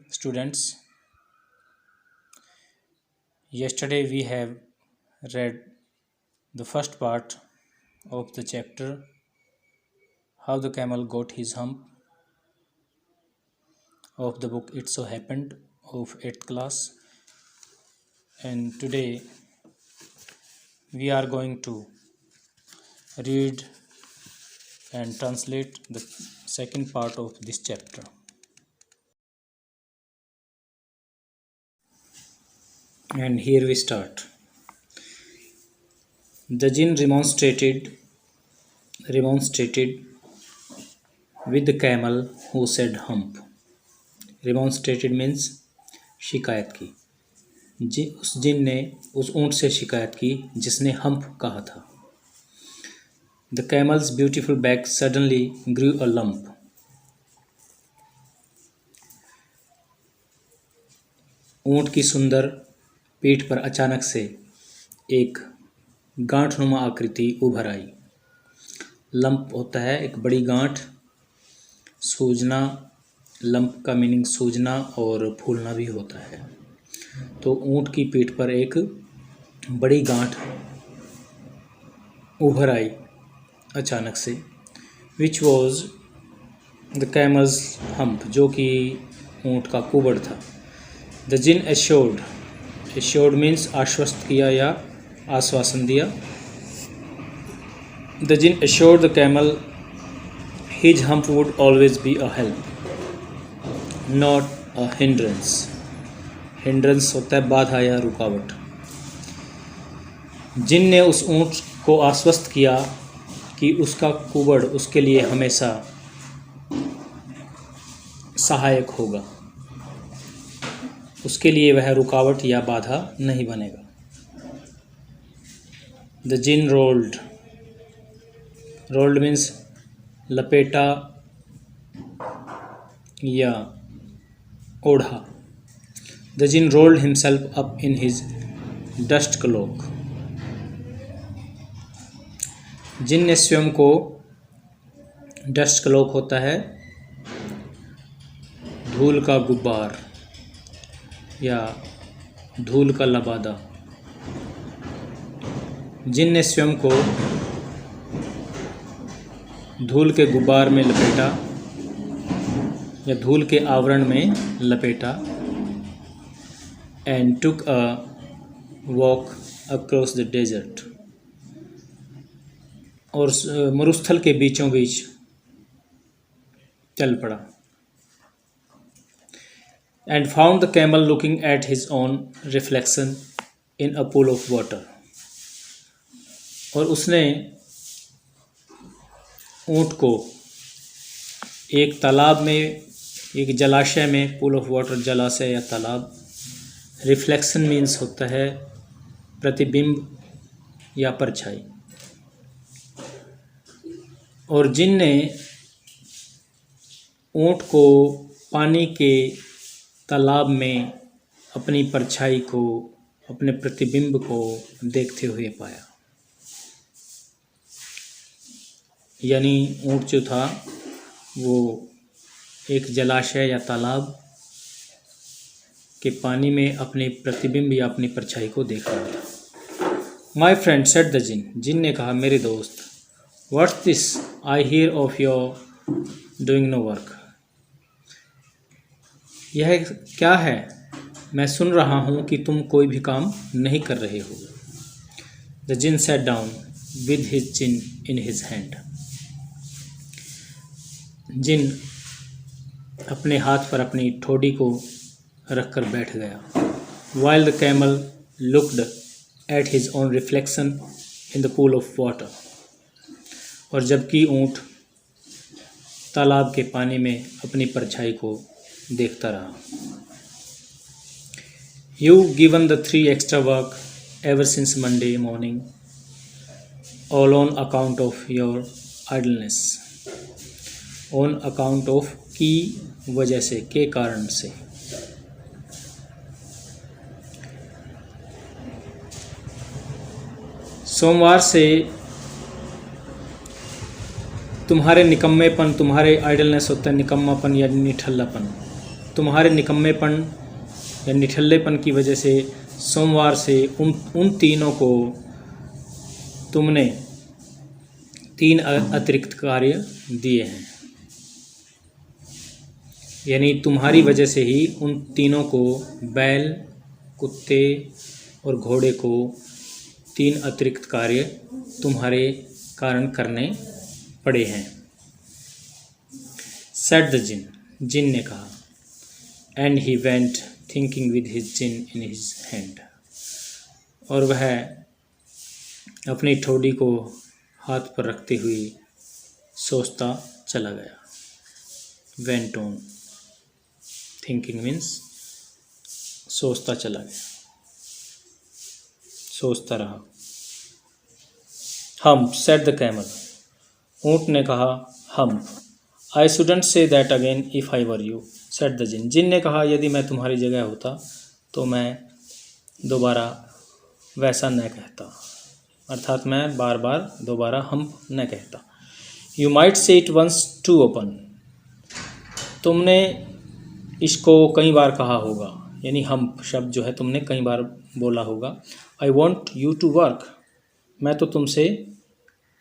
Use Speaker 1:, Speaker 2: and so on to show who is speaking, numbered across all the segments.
Speaker 1: Students, yesterday we have read the first part of the chapter How the Camel Got His Hump of the book It So Happened of 8th class, and today we are going to read and translate the second part of this chapter. And here we start. The jinn remonstrated with the camel who said hump. Remonstrated means शिकायत की। उस जिन ने उस ऊंट से शिकायत की जिसने हम्प कहा था। The camel's beautiful back suddenly grew a lump. ऊंट की सुंदर पीठ पर अचानक से एक गांठनुमा आकृति उभर आई। लंप होता है एक बड़ी गांठ, सूजना, लंप का मीनिंग सूजना और फूलना भी होता है। तो ऊंट की पीठ पर एक बड़ी गांठ उभर आई अचानक से, which was the camel's hump, जो कि ऊंट का कुबड़ था। द जिन एश्योर्ड मीन्स आश्वस्त किया या आश्वासन दिया। The jinn assured the camel his hump would always be a help not a hindrance. Hindrance होता है बाधा या रुकावट। जिन ने उस ऊंट को आश्वस्त किया कि उसका कुबड़ उसके लिए हमेशा सहायक होगा, उसके लिए वह रुकावट या बाधा नहीं बनेगा। द जिन रोल्ड मीन्स लपेटा या ओढ़ा। The jinn rolled himself up in his dust cloak. जिन ने स्वयं को, डस्ट क्लोक होता है धूल का गुब्बार या धूल का लबादा। जिन ने स्वयं को धूल के गुब्बार में लपेटा या धूल के आवरण में लपेटा। And took a walk across the desert, और मरुस्थल के बीचों बीच चल पड़ा। And found the camel looking at his own reflection in a pool of water, और उसने ऊंट को एक तालाब में, एक जलाशय में, पूल ऑफ वाटर जलाशय या तालाब। रिफ्लेक्शन मीन्स होता है प्रतिबिंब या परछाई। और जिन ने ऊंट को पानी के तालाब में अपनी परछाई को, अपने प्रतिबिंब को देखते हुए पाया। यानी ऊंट जो था वो एक जलाशय या तालाब के पानी में अपने प्रतिबिंब या अपनी परछाई को देख रहा था। My friend said the jinn, जिन ने कहा मेरे दोस्त, what's this I hear of your doing no work. यह क्या है, मैं सुन रहा हूँ कि तुम कोई भी काम नहीं कर रहे हो। The jinn sat down with his chin in his hand. जिन अपने हाथ पर अपनी ठोड़ी को रखकर बैठ गया। While the camel looked at his own reflection in the pool of water, और जबकि ऊंट तालाब के पानी में अपनी परछाई को देखता रहा। You given the 3 extra work ever since Monday morning, all on account of your idleness. On account of की वजह से, के कारण से। सोमवार से तुम्हारे निकम्मेपन, तुम्हारे आइडलनेस होता है निकम्मापन या निठल्लापन, तुम्हारे निकम्मेपन या निठल्लेपन की वजह से सोमवार से उन तीनों को तुमने 3 अतिरिक्त कार्य दिए हैं। यानी तुम्हारी वजह से ही उन तीनों को, बैल, कुत्ते और घोड़े को 3 अतिरिक्त कार्य तुम्हारे कारण करने पड़े हैं। सेड द जिन, जिन ने कहा। And he went thinking with his jinn in his hand, और वह अपनी ठोड़ी को हाथ पर रखते हुए सोचता चला गया। वेंट ऑन, थिंकिंग मीन्स सोचता चला गया, सोचता रहा। हम्प, सेड द कैमल, ऊँट ने कहा। Hump, I shouldn't say that again if I were you, said the jinn, जिन ने कहा यदि मैं तुम्हारी जगह होता तो मैं दोबारा वैसा न कहता, अर्थात मैं बार बार दोबारा हम्प न कहता। You might say it once too often, तुमने इसको कई बार कहा होगा, यानी हम्प शब्द जो है तुमने कई बार बोला होगा। I want you to work, मैं तो तुमसे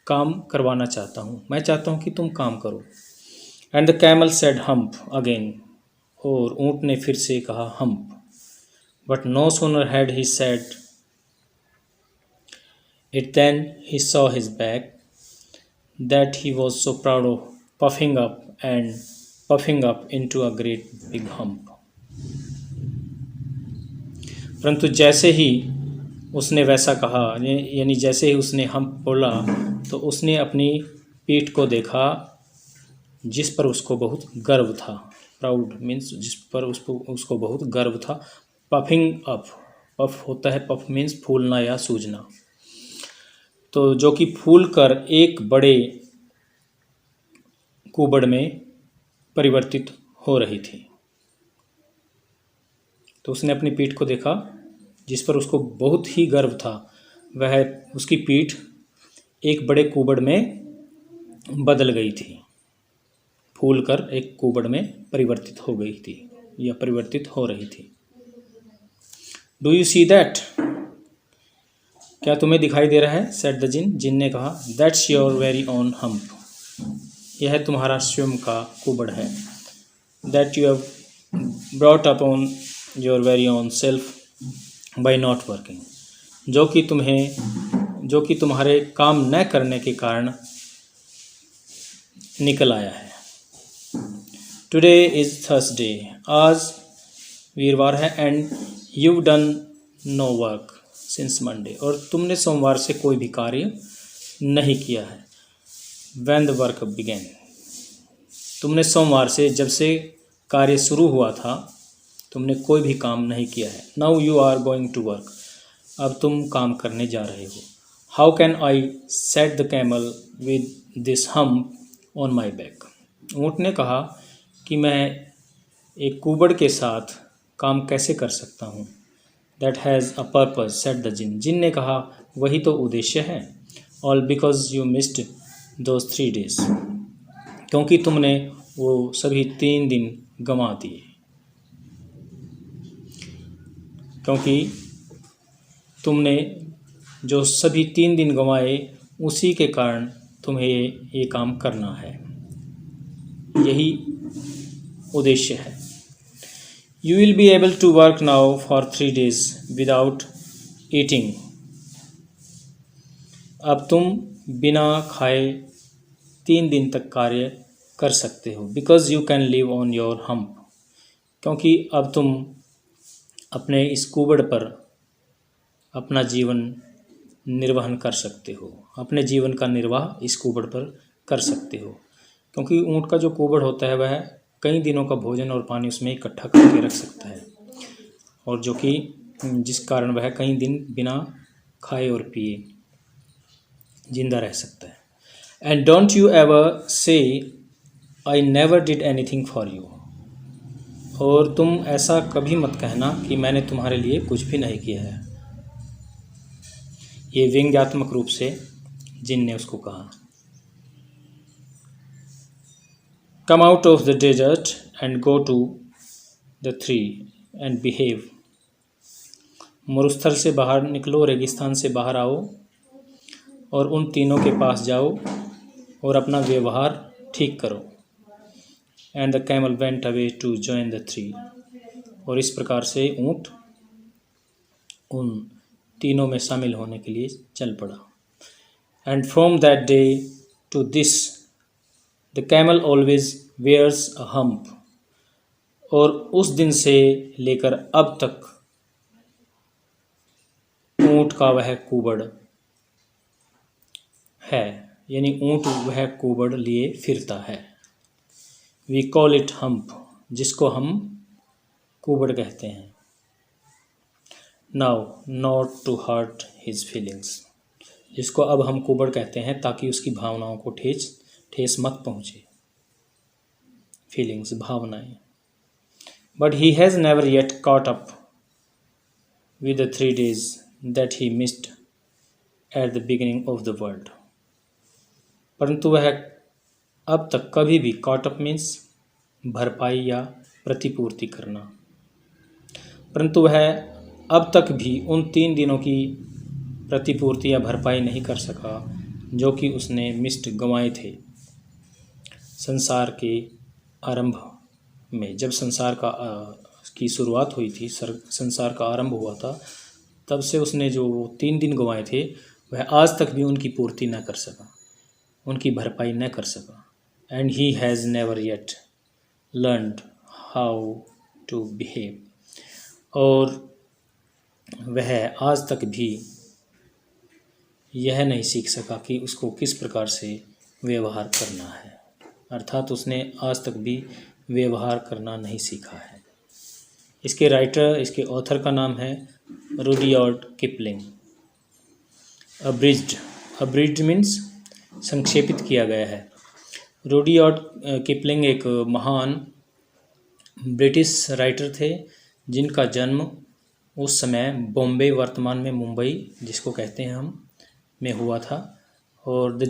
Speaker 1: काम करवाना चाहता हूँ, मैं चाहता हूँ कि तुम काम करो। And the camel said hump again, और ऊँट ने फिर से कहा hump. But no sooner had he said it than he saw his back that he was so proud of puffing up into a great big hump। परंतु जैसे ही उसने वैसा कहा, यानी जैसे ही उसने हम्प बोला, तो उसने अपनी पीठ को देखा जिस पर उसको बहुत गर्व था। प्राउड मीन्स जिस पर उसको बहुत गर्व था। पफिंग अप, पफ होता है, पफ मीन्स फूलना या सूजना, तो जो कि फूल कर एक बड़े कुबड़ में परिवर्तित हो रही थी। तो उसने अपनी पीठ को देखा जिस पर उसको बहुत ही गर्व था, वह उसकी पीठ एक बड़े कुबड़ में बदल गई थी, फूल कर एक कुबड़ में परिवर्तित हो गई थी या परिवर्तित हो रही थी। डू यू सी दैट, क्या तुम्हें दिखाई दे रहा है? सेड द जिन, जिन ने कहा। That's your very own hump, यह तुम्हारा स्वयं का कुबड़ है। That you have brought up on your very own self by not working, जो कि तुम्हारे काम न करने के कारण निकल आया है। टुडे इज़ थर्सडे, आज वीरवार है। And you done no work since Monday, और तुमने सोमवार से कोई भी कार्य नहीं किया है। व्हेन द वर्क बिगेन, तुमने सोमवार से, जब से कार्य शुरू हुआ था, तुमने कोई भी काम नहीं किया है। Now you are going to work, अब तुम काम करने जा रहे हो। How can I set the camel with this hump on my back, ऊँट ने कहा कि मैं एक कुबड़ के साथ काम कैसे कर सकता हूँ। That has a purpose, said the jinn, जिन ने कहा वही तो उद्देश्य है। All because you missed those 3 days, क्योंकि तुमने वो सभी 3 दिन गंवा दिए, क्योंकि तुमने जो सभी 3 दिन गंवाए उसी के कारण तुम्हें ये काम करना है, यही उद्देश्य है। You will be able to work now for 3 days without eating, अब तुम बिना खाए 3 दिन तक कार्य कर सकते हो। Because you can live on your hump, क्योंकि अब तुम अपने इस कुबड़ पर अपना जीवन निर्वहन कर सकते हो, अपने जीवन का निर्वाह इस कुबड़ पर कर सकते हो। क्योंकि ऊँट का जो कुबड़ होता है वह कई दिनों का भोजन और पानी उसमें इकट्ठा करके रख सकता है, और जो कि जिस कारण वह कई दिन बिना खाए और पिए जिंदा रह सकता है। एंड डोंट यू एवर से I never did anything for you, और तुम ऐसा कभी मत कहना कि मैंने तुम्हारे लिए कुछ भी नहीं किया है। ये व्यंग्यात्मक रूप से जिन ने उसको कहा। Come out of the desert and go to the three and behave. मरुस्थल से बाहर निकलो, रेगिस्तान से बाहर आओ और उन तीनों के पास जाओ और अपना व्यवहार ठीक करो। And the camel went away to join the three. और इस प्रकार से ऊँट उन तीनों में शामिल होने के लिए चल पड़ा। And from that day to this the camel always wears a hump. और उस दिन से लेकर अब तक ऊँट का वह कुबड़ है, यानी ऊँट वह कुबड़ लिए फिरता है। वी कॉल इट हम्प, जिसको हम कुबड़ कहते हैं। Now not to hurt his feelings, जिसको अब हम कुबड़ कहते हैं ताकि उसकी भावनाओं को ठेस मत पहुँचे। फीलिंग्स, भावनाएं। But he has never yet caught up with the 3 days that he missed at the beginning of the world. परंतु वह अब तक कभी भी, कॉट अप मीन्स भरपाई या प्रतिपूर्ति करना, परंतु वह अब तक भी उन 3 दिनों की प्रतिपूर्ति या भरपाई नहीं कर सका जो कि उसने मिस्ड गंवाए थे संसार के आरंभ में। जब संसार की शुरुआत हुई थी, संसार का आरंभ हुआ था, तब से उसने जो 3 दिन गंवाए थे वह आज तक भी उनकी पूर्ति न कर सका, उनकी भरपाई न कर सका। And he has never yet learned how to behave. और वह आज तक भी यह नहीं सीख सका कि उसको किस प्रकार से व्यवहार करना है, अर्थात उसने आज तक भी व्यवहार करना नहीं सीखा है। इसके राइटर, इसके ऑथर का नाम है रुडयार्ड किपलिंग। अब्रिज्ड मीन्स संक्षेपित किया गया है। रुडयार्ड किपलिंग एक महान ब्रिटिश राइटर थे जिनका जन्म उस समय बॉम्बे, वर्तमान में मुंबई जिसको कहते हैं हम, में हुआ था। और द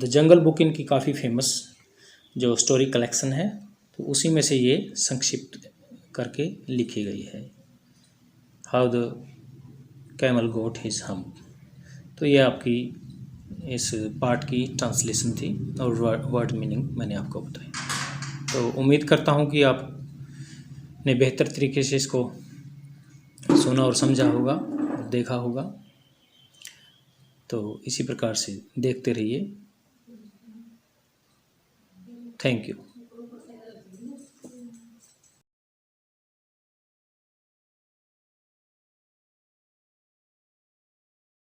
Speaker 1: जंगल बुक इनकी काफ़ी फेमस जो स्टोरी कलेक्शन है, तो उसी में से ये संक्षिप्त करके लिखी गई है, how the camel got his hump. तो ये आपकी इस पार्ट की ट्रांसलेशन थी और वर्ड मीनिंग मैंने आपको बताई। तो उम्मीद करता हूँ कि आपने बेहतर तरीके से इसको सुना और समझा होगा और देखा होगा। तो इसी प्रकार से देखते रहिए। Thank you.